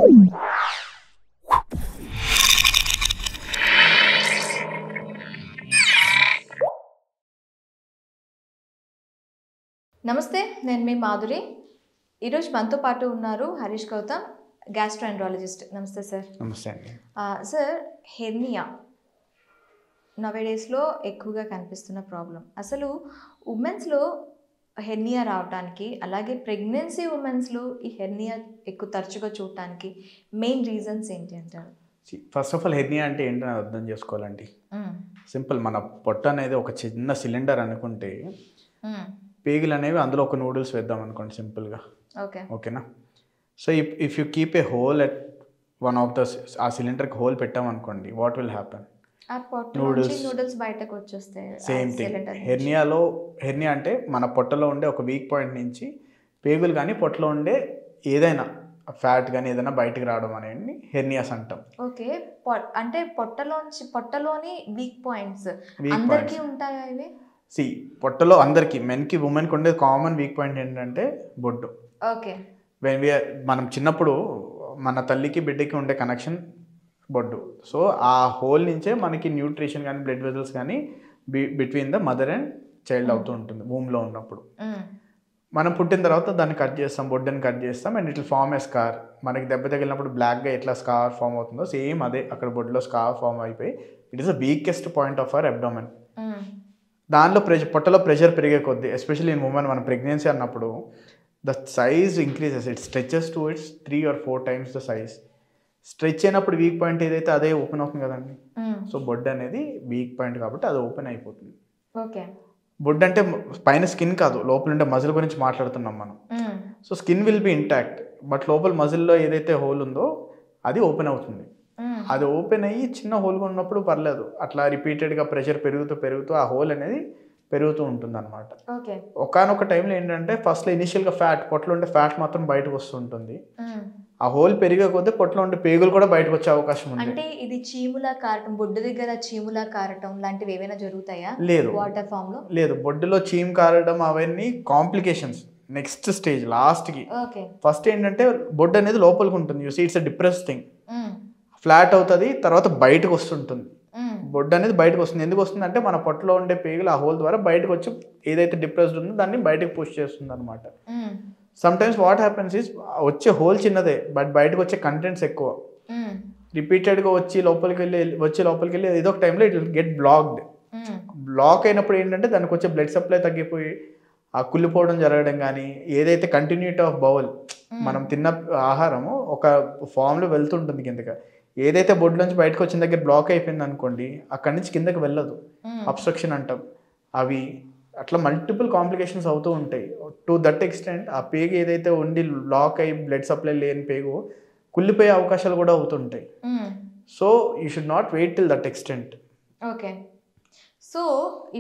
నమస్తే, నేను మీ మాధురి. ఈరోజు మనతో పాటు ఉన్నారు హరీష్ గౌతమ్, గ్యాస్ట్రోఎంట్రాలజిస్ట్. నమస్తే సార్. నమస్తే అండి. సార్, హెర్నియా నవేడేస్లో ఎక్కువగా కనిపిస్తున్న ప్రాబ్లం. అసలు ఉమెన్స్లో హెర్నియా రావడానికి, అలాగే ప్రెగ్నెన్సీ ఉమెన్స్లో ఈ హెర్నియా ఎక్కువ తరచుగా చూడటానికి మెయిన్ రీజన్స్ ఏంటి అంటారు? ఫస్ట్ ఆఫ్ ఆల్ హెర్నియా అంటే ఏంటని అర్థం చేసుకోవాలండి. సింపుల్, మన పొట్ట అనేది ఒక చిన్న సిలిండర్ అనుకుంటే పేగులు అనేవి అందులో ఒక నూడిల్స్ వేద్దాం అనుకోండి సింపుల్గా. ఓకేనా? So if you keep a whole at one of the ఆ సిలిండర్కి హోల్ పెట్టామనుకోండి, వాట్ విల్ హ్యాపెన్? నూడిల్స్ బయటకు వచ్చేస్తాయి. సేమ్ థింగ్ హెర్నియా అంటే మన పొట్టలో ఉండే ఒక వీక్ పాయింట్ నుంచి పేగులు కానీ పొట్టలో ఉండే ఏదైనా ఫ్యాట్ కానీ ఏదైనా బయటకు రావడం అనేది హెర్నియాస్ అంటాం. ఓకే, అంటే పొట్టలోని వీక్ పాయింట్స్ అందరికీ ఉంటాయా ఇవి? పొట్టలో అందరికి, మెన్కి ఉమెన్కి ఉండే కామన్ వీక్ పాయింట్ ఏంటంటే బొడ్డు. ఓకే, మనం చిన్నప్పుడు మన తల్లికి బిడ్డకి ఉండే కనెక్షన్ బొడ్డు. సో ఆ హోల్ నుంచే మనకి న్యూట్రిషన్ కానీ బ్లడ్ వెజల్స్ కానీ between the mother and child అవుతూ ఉంటుంది వూమ్లో ఉన్నప్పుడు. మనం పుట్టిన తర్వాత దాన్ని కట్ చేస్తాం, బొడ్డుని కట్ చేస్తాం, and it will form a scar. మనకి దెబ్బ తగిలినప్పుడు బ్లాక్గా ఎట్లా స్కార్ ఫామ్ అవుతుందో సేమ్ అదే అక్కడ బొడ్డులో స్కార్ ఫామ్ అయిపోయి it is the weakest point of our abdomen. దానిలో పొట్టలో ప్రెషర్ పెరిగే కొద్దీ, ఎస్పెషల్లీ ఇన్ ఉమెన్, మన ప్రెగ్నెన్సీ అన్నప్పుడు the size increases, it stretches to it's 3 or 4 times the size. Stretch అయినప్పుడు వీక్ పాయింట్ ఏదైతే అదే ఓపెన్ అవుతుంది కదండి. సో బొడ్డు అనేది వీక్ పాయింట్ కాబట్టి అది ఓపెన్ అయిపోతుంది. ఓకే, బొడ్డు అంటే పైన స్కిన్ కాదు, లోపల ఉండే మజిల్ గురించి మాట్లాడుతున్నాం మనం. So skin will be intact, but లోపల మజిల్లో ఏదైతే హోల్ ఉందో అది ఓపెన్ అవుతుంది. అది ఓపెన్ అయ్యి చిన్న హోల్గా ఉన్నప్పుడు పర్లేదు, అట్లా రిపీటెడ్గా ప్రెషర్ పెరుగుతూ ఆ హోల్ అనేది పెరుగుతూ ఉంటుంది అనమాట. ఒకనొక టైంలో ఏంటంటే ఫస్ట్లో ఇనిషియల్గా పొట్టలో ఉండే ఫ్యాట్ మాత్రం బయటకు వస్తుంటుంది. ఆ హోల్ పెరిగే కొద్దీ పొట్టలో ఉండే పేగులు కూడా బయటకు వచ్చే అవకాశం ఉంది. అంటే ఇది చీములా కారటం, బొడ్డు దగ్గర చీములా కారటం లాంటివి ఏమైనా జరుగుతాయా? లేదు, వాటర్ ఫామ్ లో లేదు. బొడ్డులో చీమ్ కారడం అవన్నీ కాంప్లికేషన్స్ నెక్స్ట్ స్టేజ్ లాస్ట్కి. ఫస్ట్ ఏంటంటే బొడ్డు అనేది లోపలికి ఉంటుంది. You see it's a depress thing. Flat అవుతుంది, తర్వాత బయటకు వస్తుంటుంది. బొడ్డు అనేది బయటకు వస్తుంది. ఎందుకు వస్తుంది అంటే మన పొట్టలో ఉండే పేగులు ఆ హోల్ ద్వారా బయటకు వచ్చి ఏదైతే డిప్రెస్డ్ ఉందో దాన్ని బయటకు పుష్ చేస్తుంది అనమాట. Some times what happens is వచ్చే హోల్ చిన్నదే బట్ బయటకు వచ్చే కంటెంట్స్ ఎక్కువ. రిపీటెడ్గా వచ్చి లోపలికి వెళ్ళి ఏదో ఒక టైంలో it will get blocked. Block అయినప్పుడు ఏంటంటే దానికి వచ్చే బ్లడ్ సప్లై తగ్గిపోయి ఆ కుళ్ళిపోవడం జరగడం కానీ, ఏదైతే కంటిన్యూటీ ఆఫ్ బౌల్, మనం తిన్న ఆహారము ఒక ఫామ్లో వెళ్తుంటుంది కిందకి, ఏదైతే బొడ్డు నుంచి బయటకు వచ్చిన దగ్గర బ్లాక్ అయిపోయింది అనుకోండి, అక్కడి నుంచి కిందకి వెళ్ళదు, అబ్స్ట్రక్షన్ అంటాం. అవి అట్లా మల్టిపుల్ కాంప్లికేషన్స్ అవుతూ ఉంటాయి. టు దట్ ఎక్స్టెంట్ ఆ పేగు ఏదైతే ఉండి బ్లాక్ అయ్యి బ్లడ్ సప్లై లేని పేగు కుళ్ళిపోయే అవకాశాలు కూడా అవుతుంటాయి. So you should not wait till that extent. Okay, so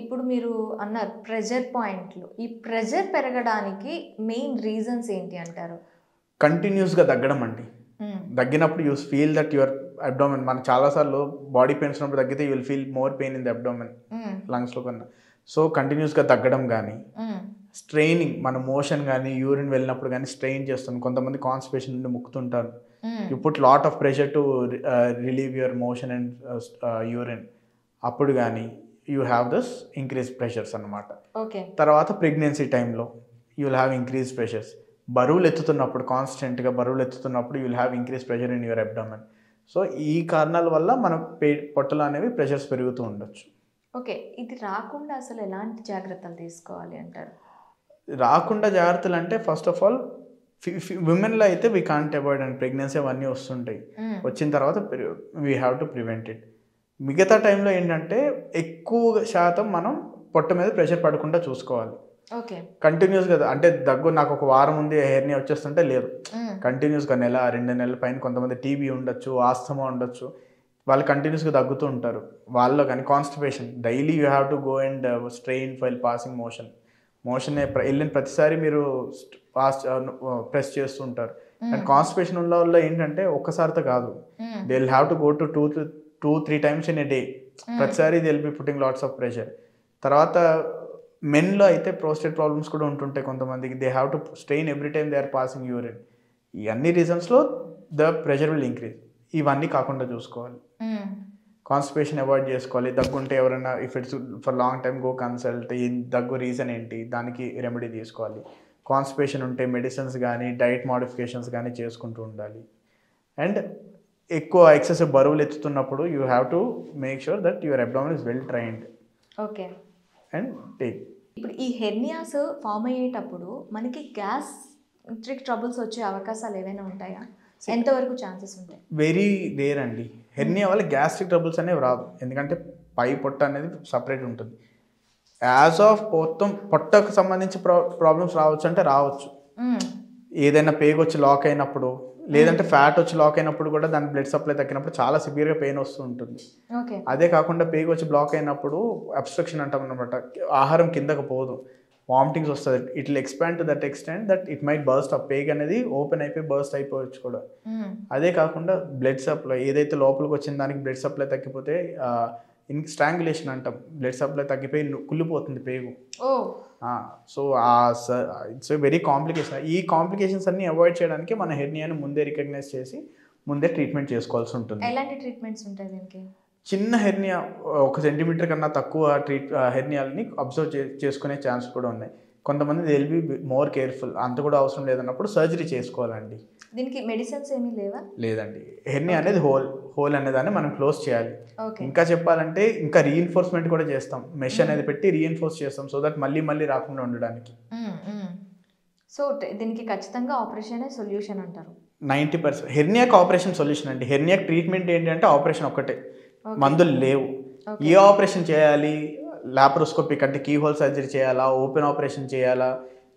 ఇప్పుడు మీరు అన్నారు ప్రెజర్ పాయింట్లు. ఈ ప్రెజర్ పెరగడానికి మెయిన్ రీజన్స్ ఏంటి అంటారు? కంటిన్యూస్గా తగ్గడం అండి. తగ్గినప్పుడు you feel that your abdomen, మన చాలాసార్లు బాడీ పెయిన్స్ ఉన్నప్పుడు తగ్గితే you will feel more pain in the abdomen లంగ్స్లో కన్నా. సో కంటిన్యూస్గా తగ్గడం కానీ, స్ట్రెయినింగ్, మన మోషన్ కానీ యూరిన్ వెళ్ళినప్పుడు కానీ స్ట్రెయిన్ చేస్తుంది. కొంతమంది కాన్స్టిపేషన్ నుండి ముక్కుతుంటారు. You put lot of pressure to relieve your motion and urine. అప్పుడు కానీ you have thus increase pressures అనమాట. తర్వాత ప్రెగ్నెన్సీ టైంలో you will have increase pressures. బరువులు ఎత్తుతున్నప్పుడు, కాన్స్టెంట్గా బరువులు ఎత్తుతున్నప్పుడు you will have increase pressure in your abdomen. So ఈ కారణాల వల్ల మన పొట్టలు అనేవి ప్రెషర్స్ పెరుగుతూ ఉండొచ్చు. ఓకే, ఇది రాకుండా అసలు ఎలాంటి జాగ్రత్తలు తీసుకోవాలి అంటారు? రాకుండా జాగ్రత్తలు అంటే ఫస్ట్ ఆఫ్ ఆల్ విమెన్లో అయితే we can't avoid and pregnancy అవన్నీ వస్తుంటాయి. వచ్చిన తర్వాత we have to prevent it. మిగతా టైంలో ఏంటంటే ఎక్కువ శాతం మనం పొట్ట మీద ప్రెషర్ పడకుండా చూసుకోవాలి. కంటిన్యూస్గా అంటే దగ్గు, నాకు ఒక వారం ఉంది హెర్నియా వచ్చేస్తుంటే లేదు, కంటిన్యూస్గా నెల 2 నెలల పైన కొంతమంది టీబీ ఉండొచ్చు, ఆస్తమా ఉండొచ్చు, వాళ్ళు కంటిన్యూస్గా తగ్గుతూ ఉంటారు. వాళ్ళలో కానీ constipation, daily you have to go and strain while passing motion వెళ్ళిన ప్రతిసారి మీరు ప్రెస్ చేస్తూ ఉంటారు. అండ్ కాన్స్టిపేషన్ ఉన్న వాళ్ళు ఏంటంటే ఒక్కసారితో కాదు, they will have to go to 2-3 times in a day. ప్రతిసారి they will be putting lots of pressure. తర్వాత మెన్లో అయితే ప్రోస్టేట్ ప్రాబ్లమ్స్ కూడా ఉంటుంటాయి కొంతమందికి. They have to strain every time they are passing urine. ఈ అన్ని రీజన్స్లో ద ప్రెషర్ విల్ ఇంక్రీజ్. ఇవన్నీ కాకుండా చూసుకోవాలి. కాన్స్టిపేషన్ అవాయిడ్ చేసుకోవాలి. దగ్గుంటే ఎవరైనా if it's for long time go consult. ఈ దగ్గు రీజన్ ఏంటి, దానికి రెమెడీ తీసుకోవాలి. కాన్స్టిపేషన్ ఉంటే మెడిసిన్స్ కానీ డైట్ మోడిఫికేషన్స్ కానీ చేసుకుంటూ ఉండాలి. అండ్ ఎక్కువ ఎక్సెసివ్ బరువులు ఎత్తుతున్నప్పుడు you have to make sure that your abdomen is well trained. Okay. And take. ఇప్పుడు ఈ హెర్నియాస్ ఫామ్ అయ్యేటప్పుడు మనకి గ్యాస్ట్రిక్ ట్రబుల్స్ వచ్చే అవకాశాలు ఏవైనా ఉంటాయా? ఎంతవరకు ఛాన్సెస్ ఉంటాయి? వెరీ రేర్ అండి. హెర్నియా వల్ల గ్యాస్ట్రిక్ ట్రబుల్స్ అనేవి రాదు, ఎందుకంటే పై పొట్ట అనేది సపరేట్ ఉంటుంది. యాజ్ ఆఫ్ మొత్తం పొట్టకు సంబంధించి ప్రాబ్లమ్స్ రావచ్చు అంటే రావచ్చు. ఏదైనా పేగు వచ్చి లాక్ అయినప్పుడు, లేదంటే ఫ్యాట్ వచ్చి లాక్ అయినప్పుడు కూడా దాని బ్లడ్ సప్లై తగ్గినప్పుడు చాలా సివియర్గా పెయిన్ వస్తూ ఉంటుంది. అదే కాకుండా పేగు వచ్చి బ్లాక్ అయినప్పుడు అబ్స్ట్రక్షన్ అంటాం అనమాట, ఆహారం కిందకు పోదు, వామిటింగ్స్ వస్తుంది. It will expand to that extent that it might burst. ఆ పేగ్ అనేది ఓపెన్ అయిపోయి బర్స్ట్ అయిపోవచ్చు కూడా. అదే కాకుండా బ్లడ్ సప్లై ఏదైతే లోపలికి వచ్చిన దానికి బ్లడ్ సప్లై తగ్గిపోతే స్ట్రాంగులేషన్ అంటాం, బ్లడ్ సప్లై తగ్గిపోయి కుళ్ళిపోతుంది పేగు. So it's very complication. ఈ కాంప్లికేషన్స్ అన్ని అవాయిడ్ చేయడానికి మన హెర్నియాని ముందే రికగ్నైజ్ చేసి ముందే ట్రీట్మెంట్ చేసుకోవాల్సి ఉంటుంది. ఎలాంటి ట్రీట్మెంట్స్ ఉంటాయి దీనికి? చిన్న హెర్నియా 1 సెంటీమీటర్ కన్నా తక్కువ హెర్నియాలని అబ్జర్వ్ చేసుకునే ఛాన్స్ కూడా ఉన్నాయి. కొంతమంది they will be more careful, అంత కూడా అవసరం లేదన్నప్పుడు సర్జరీ చేసుకోవాలండి. దీనికి మెడిసిన్స్ ఏమీ లేవా? లేదండి. హెర్నియా అనేది హోల్ అనేదాన్ని మనం క్లోజ్ చేయాలి. ఇంకా చెప్పాలంటే ఇంకా రీఎన్ఫోర్స్మెంట్ కూడా చేస్తాం, మెష్ అనేది పెట్టి రీఎన్ఫోర్స్ చేస్తాం సో దట్ మళ్ళీ రాకుండా ఉండడానికి. సో దీనికి ఖచ్చితంగా ఆపరేషన్ సొల్యూషన్ అంటారు. 90% హెర్నియాకి ఆపరేషన్ సొల్యూషన్ అండి. హెర్నియాకి ట్రీట్మెంట్ ఏంటంటే ఆపరేషన్ ఒక్కటే, మందులు లేవు. ఏ ఆపరేషన్ చేయాలి, లాప్రోస్కోపిక్ అంటే కీ హోల్ సర్జరీ చేయాలా, ఓపెన్ ఆపరేషన్ చేయాలా,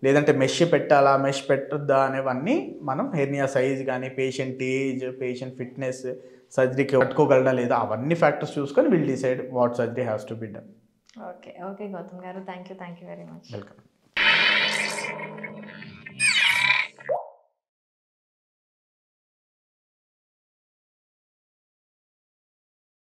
లేదంటే మెష్ పెట్టాలా, మెష్ పెట్టద్దా అనేవన్నీ మనం హెర్నియా సైజ్ కానీ, పేషెంట్ ఏజ్, పేషెంట్ ఫిట్నెస్, సర్జరీకి పట్టుకోగలడా లేదా, అవన్నీ ఫ్యాక్టర్స్ చూసుకొని will decide what surgery has to be done. Okay Gautam garu, thank you very much. Welcome.